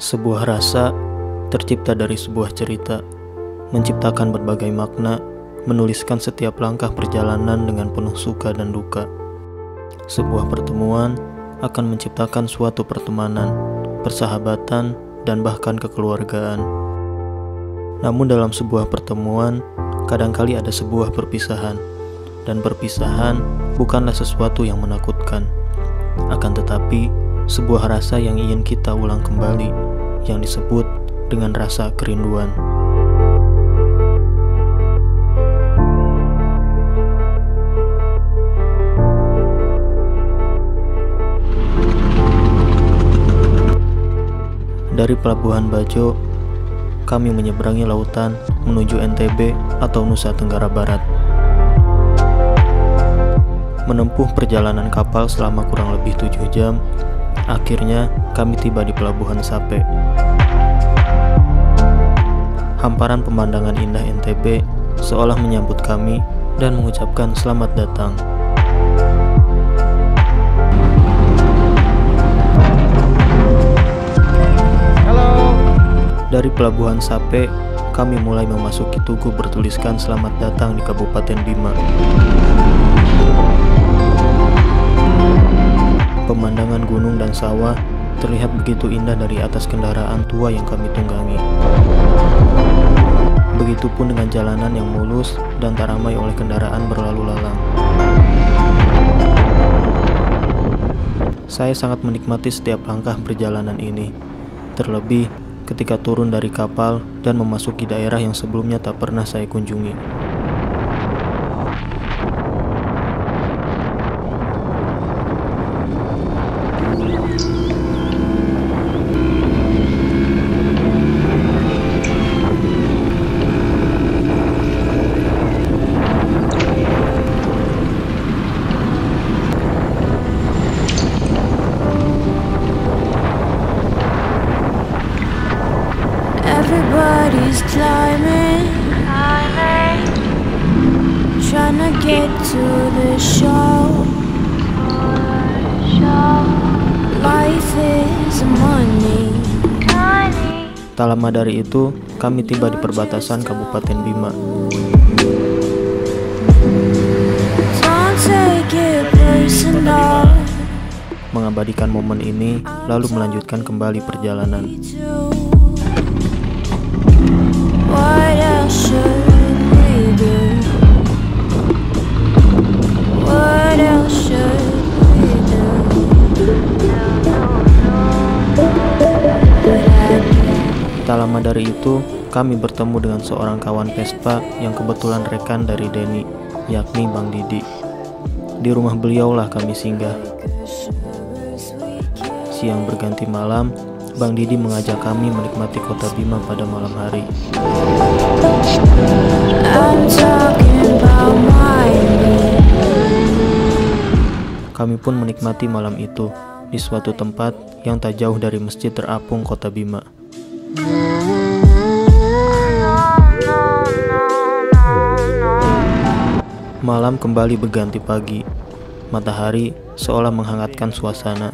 Sebuah rasa tercipta dari sebuah cerita, menciptakan berbagai makna, menuliskan setiap langkah perjalanan dengan penuh suka dan duka. Sebuah pertemuan akan menciptakan suatu pertemanan, persahabatan, dan bahkan kekeluargaan. Namun dalam sebuah pertemuan, kadangkali ada sebuah perpisahan, dan perpisahan bukanlah sesuatu yang menakutkan. Akan tetapi, sebuah rasa yang ingin kita ulang kembali, yang disebut dengan rasa kerinduan. Dari Pelabuhan Bajo, kami menyeberangi lautan menuju NTB atau Nusa Tenggara Barat. Menempuh perjalanan kapal selama kurang lebih 7 jam, akhirnya kami tiba di Pelabuhan Sape. Hamparan pemandangan indah NTB seolah menyambut kami dan mengucapkan selamat datang. Dari Pelabuhan Sape, kami mulai memasuki tugu bertuliskan selamat datang di Kabupaten Bima. Pemandangan gunung dan sawah terlihat begitu indah dari atas kendaraan tua yang kami tunggangi. Begitupun dengan jalanan yang mulus dan tak ramai oleh kendaraan berlalu lalang. Saya sangat menikmati setiap langkah perjalanan ini, terlebih ketika turun dari kapal dan memasuki daerah yang sebelumnya tak pernah saya kunjungi. Everybody's climbing, trying to get to the show. Life is money. Tak lama dari itu, kami tiba di perbatasan Kabupaten Bima. Don't take it personal. Mengabadikan momen ini, lalu melanjutkan kembali perjalanan. What else should we do? What else should we do? Tak lama dari itu, kami bertemu dengan seorang kawan Vespa yang kebetulan rekan dari Denny, yakni Bang Didi. Di rumah beliaulah kami singgah. Siang berganti malam, Bang Didi mengajak kami menikmati kota Bima pada malam hari. Kami pun menikmati malam itu di suatu tempat yang tak jauh dari masjid terapung kota Bima. Malam kembali berganti pagi. Matahari seolah menghangatkan suasana.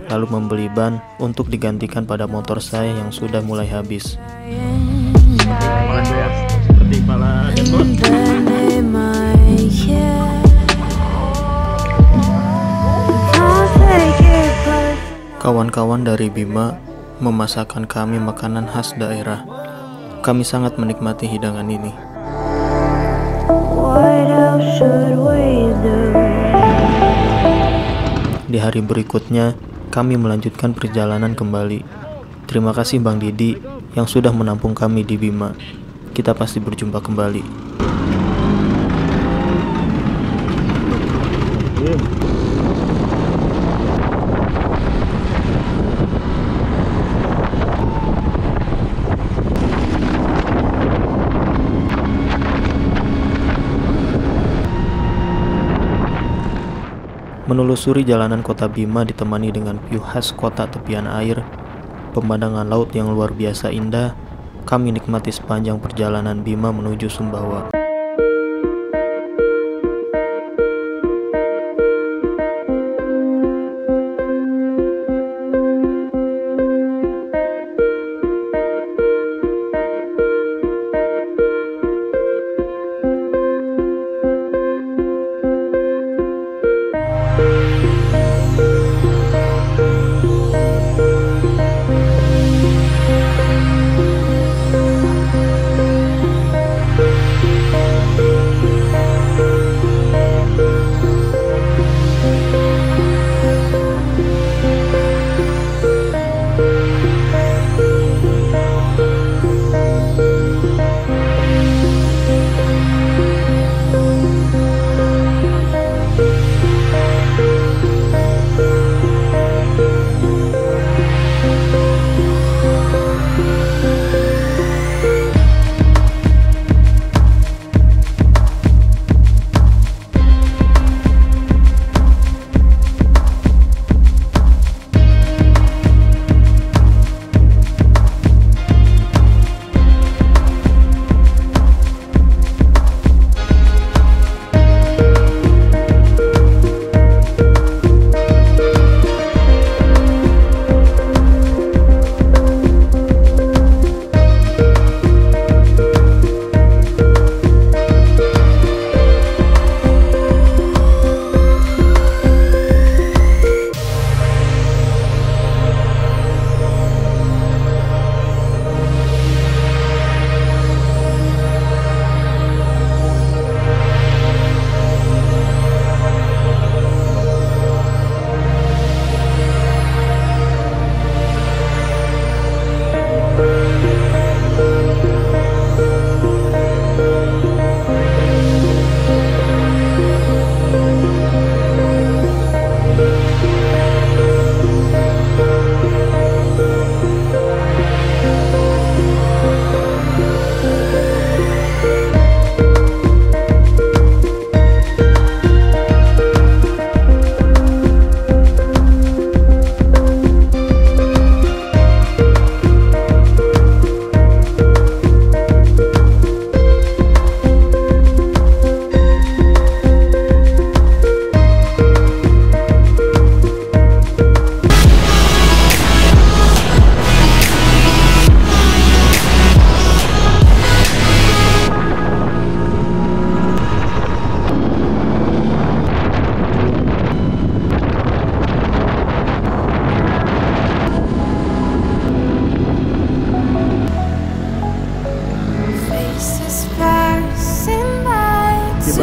Lalu membeli ban untuk digantikan pada motor saya yang sudah mulai habis. Kawan-kawan dari Bima memasakkan kami makanan khas daerah. Kami sangat menikmati hidangan ini. Di hari berikutnya, kami melanjutkan perjalanan kembali. Terima kasih Bang Didi yang sudah menampung kami di Bima. Kita pasti berjumpa kembali. Menelusuri jalanan kota Bima ditemani dengan view khas kota tepian air, pemandangan laut yang luar biasa indah, kami nikmati sepanjang perjalanan Bima menuju Sumbawa.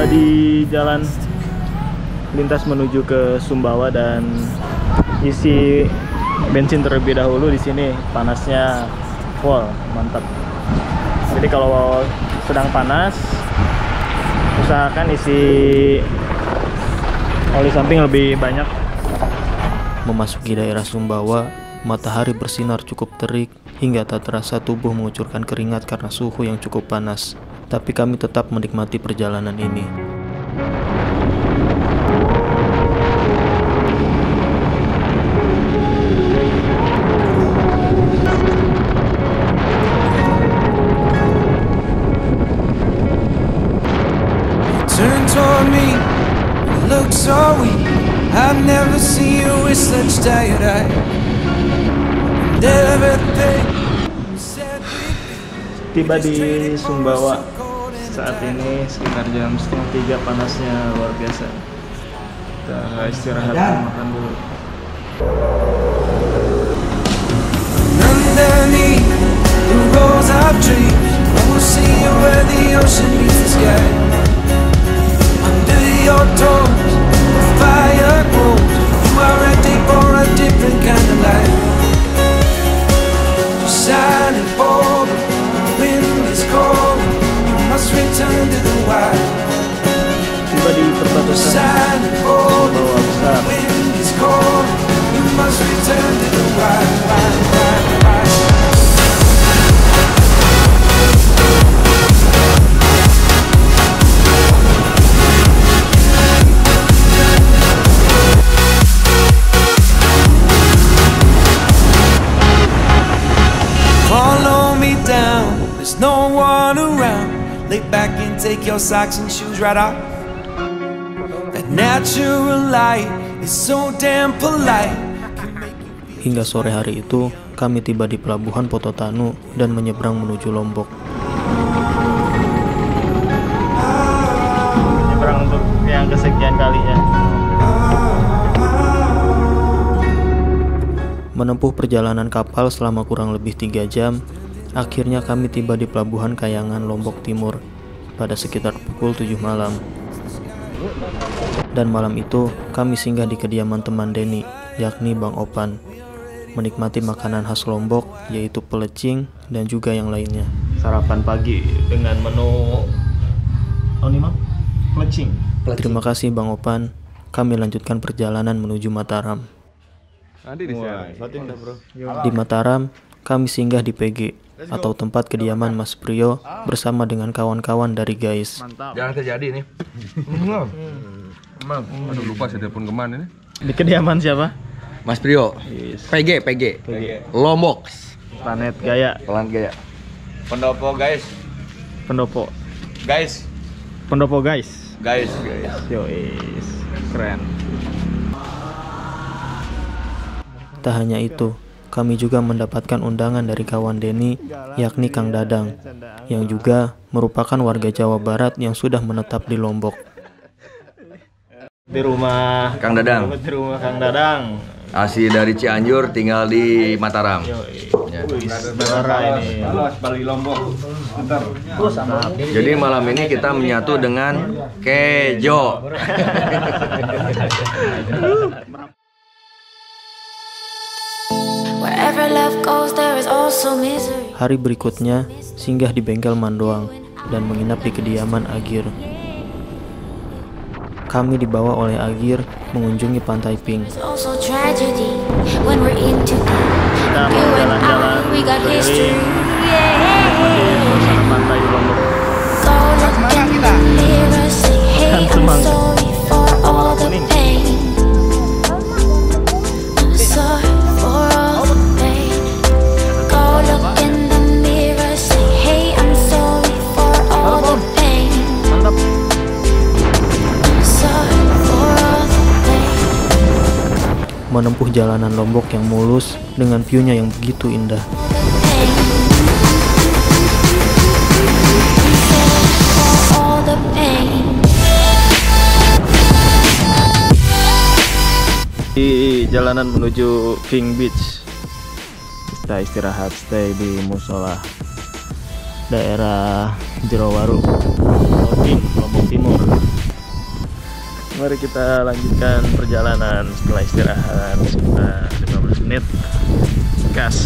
Tiba di jalan lintas menuju ke Sumbawa dan isi bensin terlebih dahulu. Di sini panasnya full, mantap. Jadi kalau sedang panas, usahakan isi oli samping lebih banyak. Memasuki daerah Sumbawa, matahari bersinar cukup terik hingga tak terasa tubuh mengucurkan keringat karena suhu yang cukup panas. Tapi kami tetap menikmati perjalanan ini. Turn toward me, look so weak. I've never seen you with such tired eyes. And everything you said we'd be. Tiba di Sumbawa saat ini sekitar jam 2:30, panasnya luar biasa. Kita istirahat makan dulu. Underneath the rows of trees, we'll see you where the ocean meets the sky. Under your toes, the fire grows. You are ready for a different kind of life. You're shining for the wind is cold. You must return to the wild. Tiba di perbatasan Shining for the Sumbawa Besar. wind is cold. You must return to the wild. Follow me down, there's no one around. Lay back and take your socks and shoes right off. That natural light is so damn polite. Hingga sore hari itu, kami tiba di pelabuhan Pototanu dan menyeberang menuju Lombok. Menyeberang untuk yang kesekian kalinya. Menempuh perjalanan kapal selama kurang lebih 3 jam, akhirnya kami tiba di pelabuhan Kayangan, Lombok Timur pada sekitar pukul 7 malam. Dan malam itu, kami singgah di kediaman teman Denny, yakni Bang Opan, menikmati makanan khas Lombok, yaitu pelecing dan juga yang lainnya. Sarapan pagi dengan menu pelecing. Terima kasih Bang Opan. Kami lanjutkan perjalanan menuju Mataram. Di Mataram, kami singgah di PG atau tempat kediaman Mas Prio bersama dengan kawan-kawan dari GAIS. Jangan terjadi nih. Aduh lupa saya telepon kemana ini. Di kediaman siapa? Mas Prio. Yes. PG. Lombok. Planet Gaya. Pendopo guys. Pendopo. Guys. Pendopo guys. Guys. Yois. Keren. Tak hanya itu, kami juga mendapatkan undangan dari kawan Denny, yakni Kang Dadang, yang juga merupakan warga Jawa Barat yang sudah menetap di Lombok. Di rumah Kang Dadang. Di rumah Kang Dadang. Asli dari Cianjur, tinggal di Mataram. Ya. Saudara ini. Bali Lombok. Jadi malam ini kita menyatu dengan Kejo. Wherever love goes, there is also misery. Hari berikutnya, singgah di bengkel Mandoang dan menginap di kediaman Agir. Kami dibawa oleh Agir mengunjungi Pantai Pink. It's also tragedy when we're in too deep. Kita You and jalan-jalan I, we got history. di suasana pantai di Lombok. Go look in the mirror, say, hey, I'm sorry for all the pain. I'm sorry for all the pain. Go look in the mirror, say, hey, I'm sorry for all the pain. I'm sorry for all the pain. Menempuh jalanan Lombok yang mulus dengan view-nya yang begitu indah. Di jalanan menuju King Beach, kita istirahat stay di musola daerah Jerowaru. Lombok, Lombok Timur. Mari kita lanjutkan perjalanan setelah istirahat sekitar 15 menit. Gas.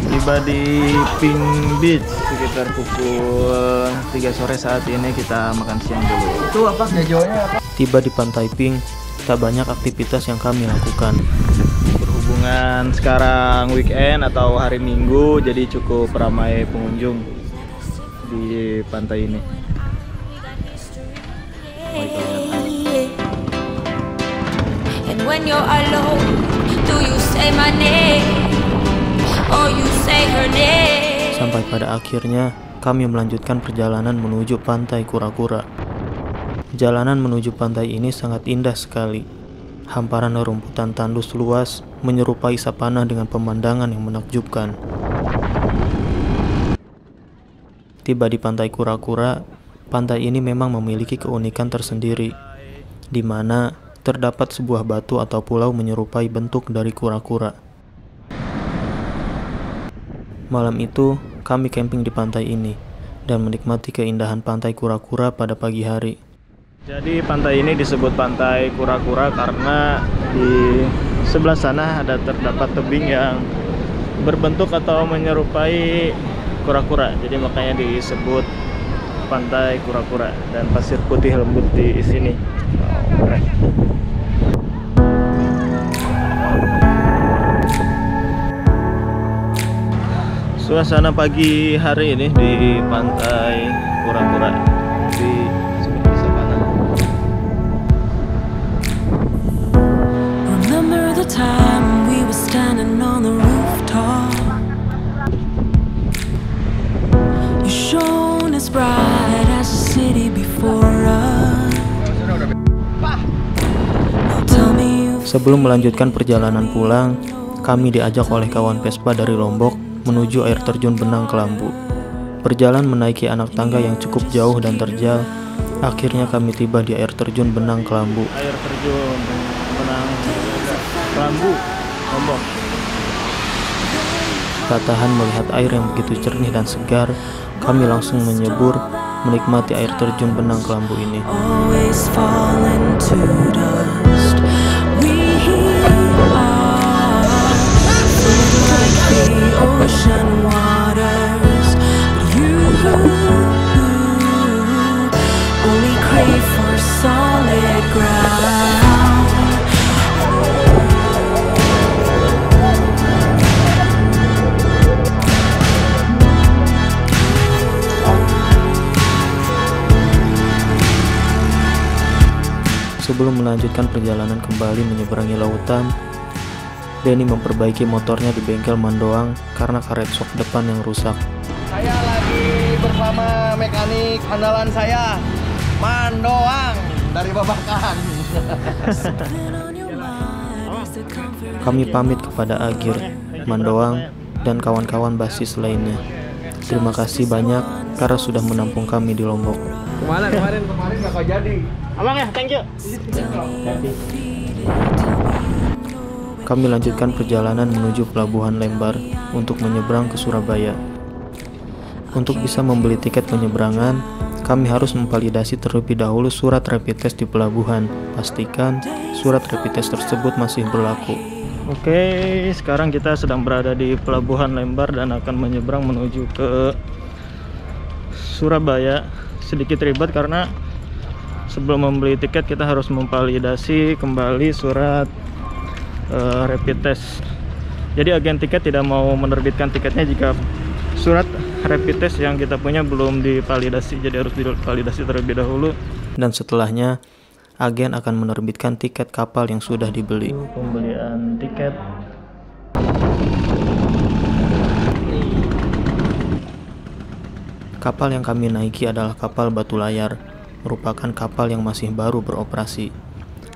Tiba di Pink Beach sekitar pukul 3 sore saat ini. Kita makan siang dulu. Itu apa jajonya apa? Tiba di Pantai Pink, tak banyak aktivitas yang kami lakukan. Berhubungan sekarang weekend atau hari Minggu, jadi cukup ramai pengunjung di pantai ini. And when you're alone, do you say my name or you say her name? Sampai pada akhirnya kami melanjutkan perjalanan menuju Pantai Kura-Kura. Jalanan menuju pantai ini sangat indah sekali. Hamparan rumputan tandus luas menyerupai savana dengan pemandangan yang menakjubkan. Tiba di Pantai Kura-Kura, pantai ini memang memiliki keunikan tersendiri, di mana terdapat sebuah batu atau pulau menyerupai bentuk dari kura-kura. Malam itu, kami camping di pantai ini dan menikmati keindahan Pantai Kura-Kura pada pagi hari. Jadi pantai ini disebut Pantai Kura-Kura karena di sebelah sana terdapat tebing yang berbentuk atau menyerupai kura-kura. Jadi makanya disebut Pantai Kura-Kura, dan pasir putih lembut di sini. Suasana pagi hari ini di Pantai Kura-Kura di seperti savana. Remember the time we were standing on the rooftop. You shone as bright as the city before us. Tell me you Sebelum melanjutkan perjalanan pulang, kami diajak oleh kawan Vespa dari Lombok menuju air terjun Benang Kelambu. Berjalan menaiki anak tangga yang cukup jauh dan terjal, akhirnya kami tiba di air terjun Benang Kelambu. Air terjun Benang Kelambu, Lombok. Tak tahan melihat air yang begitu jernih dan segar, kami langsung menyebur menikmati air terjun Benang Kelambu ini. always fall into dust. We are like the ocean waters, but you only crave for solid ground. Sebelum melanjutkan perjalanan kembali menyeberangi lautan, Denny memperbaiki motornya di bengkel Mandoang karena karet sok depan yang rusak. Saya lagi bersama mekanik andalan saya, Mandoang dari Babakan. Kami pamit kepada Agir, Mandoang, dan kawan-kawan basis lainnya. Terima kasih banyak karena sudah menampung kami di Lombok. Kemarin nggak kau jadi. Abang ya, thank you. Kami lanjutkan perjalanan menuju Pelabuhan Lembar untuk menyeberang ke Surabaya. Untuk bisa membeli tiket penyeberangan, kami harus memvalidasi terlebih dahulu surat rapid test di pelabuhan. Pastikan surat rapid test tersebut masih berlaku. Oke, sekarang kita sedang berada di Pelabuhan Lembar dan akan menyeberang menuju ke Surabaya. Sedikit ribet karena sebelum membeli tiket kita harus memvalidasi kembali surat rapid test. Jadi agen tiket tidak mau menerbitkan tiketnya jika surat rapid test yang kita punya belum divalidasi, jadi harus divalidasi terlebih dahulu. Dan setelahnya agen akan menerbitkan tiket kapal yang sudah dibeli. Pembelian tiket. Kapal yang kami naiki adalah kapal Batu Layar, merupakan kapal yang masih baru beroperasi.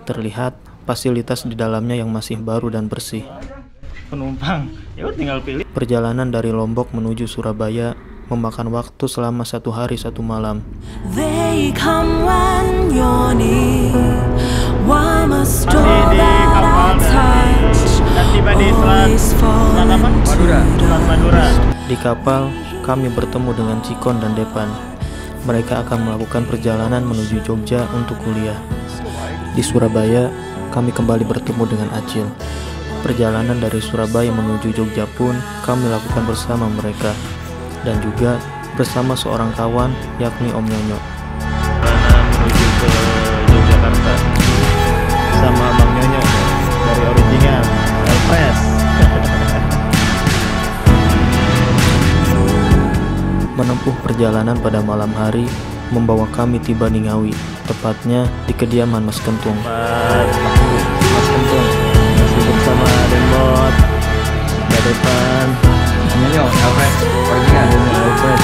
Terlihat fasilitas di dalamnya yang masih baru dan bersih. Penumpang, ya tinggal pilih. Perjalanan dari Lombok menuju Surabaya memakan waktu selama 1 hari 1 malam. They come when you're near. Why must all that I touch always fall apa? Madura. Selat Madura. Di kapal, kami bertemu dengan Cikon dan Depan. Mereka akan melakukan perjalanan menuju Jogja untuk kuliah. Di Surabaya, kami kembali bertemu dengan Acil. Perjalanan dari Surabaya menuju Jogja pun kami lakukan bersama mereka, dan juga bersama seorang kawan yakni Om Nyonyo. Perjalanan menuju ke Yogyakarta sama Bang Nyonyo dari original Alpres. Menempuh perjalanan pada malam hari membawa kami tiba di Ngawi, tepatnya di kediaman Mas Kentung. Mas Kentung masih bersama Denbot, Mbak Depan, Nyonyo, Alfred, original. Alpres.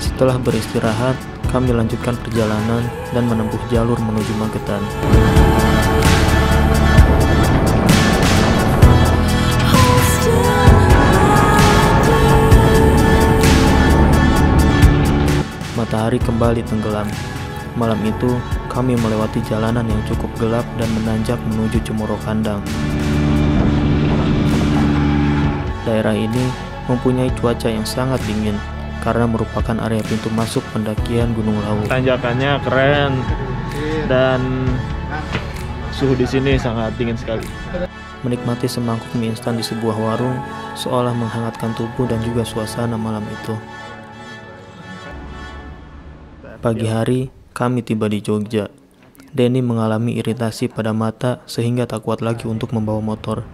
Setelah beristirahat, kami lanjutkan perjalanan dan menempuh jalur menuju Magetan. Matahari kembali tenggelam. Malam itu, kami melewati jalanan yang cukup gelap dan menanjak menuju Cemoro Kandang. Daerah ini mempunyai cuaca yang sangat dingin karena merupakan area pintu masuk pendakian Gunung Lawu. Tanjakannya keren dan suhu di sini sangat dingin sekali. Menikmati semangkuk mie instan di sebuah warung seolah menghangatkan tubuh dan juga suasana malam itu. Pagi hari, kami tiba di Jogja. Denny mengalami iritasi pada mata sehingga tak kuat lagi untuk membawa motor.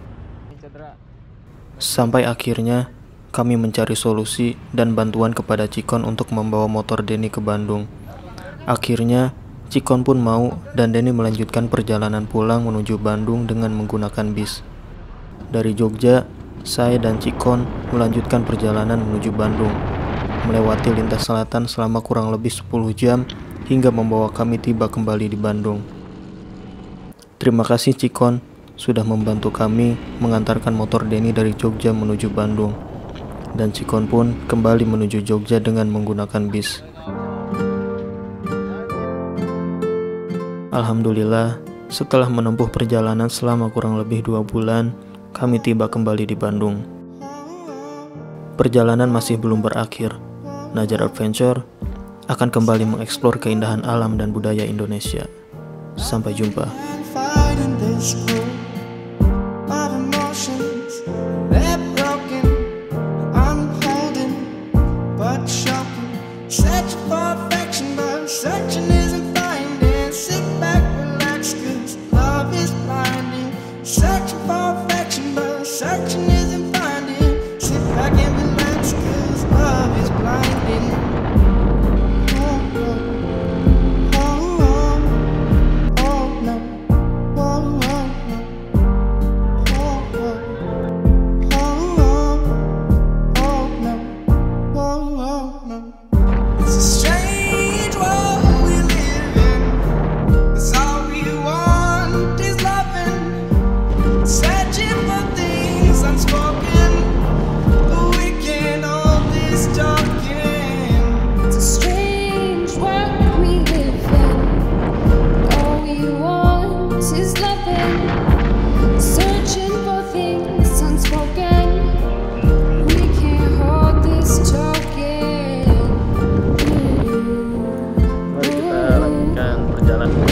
Sampai akhirnya, kami mencari solusi dan bantuan kepada Cikon untuk membawa motor Denny ke Bandung. Akhirnya, Cikon pun mau dan Denny melanjutkan perjalanan pulang menuju Bandung dengan menggunakan bis. Dari Jogja, saya dan Cikon melanjutkan perjalanan menuju Bandung, melewati lintas selatan selama kurang lebih 10 jam hingga membawa kami tiba kembali di Bandung. Terima kasih Cikon sudah membantu kami mengantarkan motor Denny dari Jogja menuju Bandung. Dan Cikon pun kembali menuju Jogja dengan menggunakan bis. Alhamdulillah, setelah menempuh perjalanan selama kurang lebih 2 bulan, kami tiba kembali di Bandung. Perjalanan masih belum berakhir. Najar Adventure akan kembali mengeksplor keindahan alam dan budaya Indonesia. Sampai jumpa. Fighting this war of emotions, they're broken, unholding, but shocking. Search for affection, but searching isn't finding. Sit back, relax, 'cause love is blinding. Searching for affection, but searching isn't finding. Sit back and relax, 'cause love is blinding. It's a strange world we live in. 'Cause all we want is loving, searching for things unspoken, but we can't hold this talking. It's a strange world we live in. All we want is loving, searching for things unspoken. We can't hold this talking. Mari kita lanjutkan perjalanan.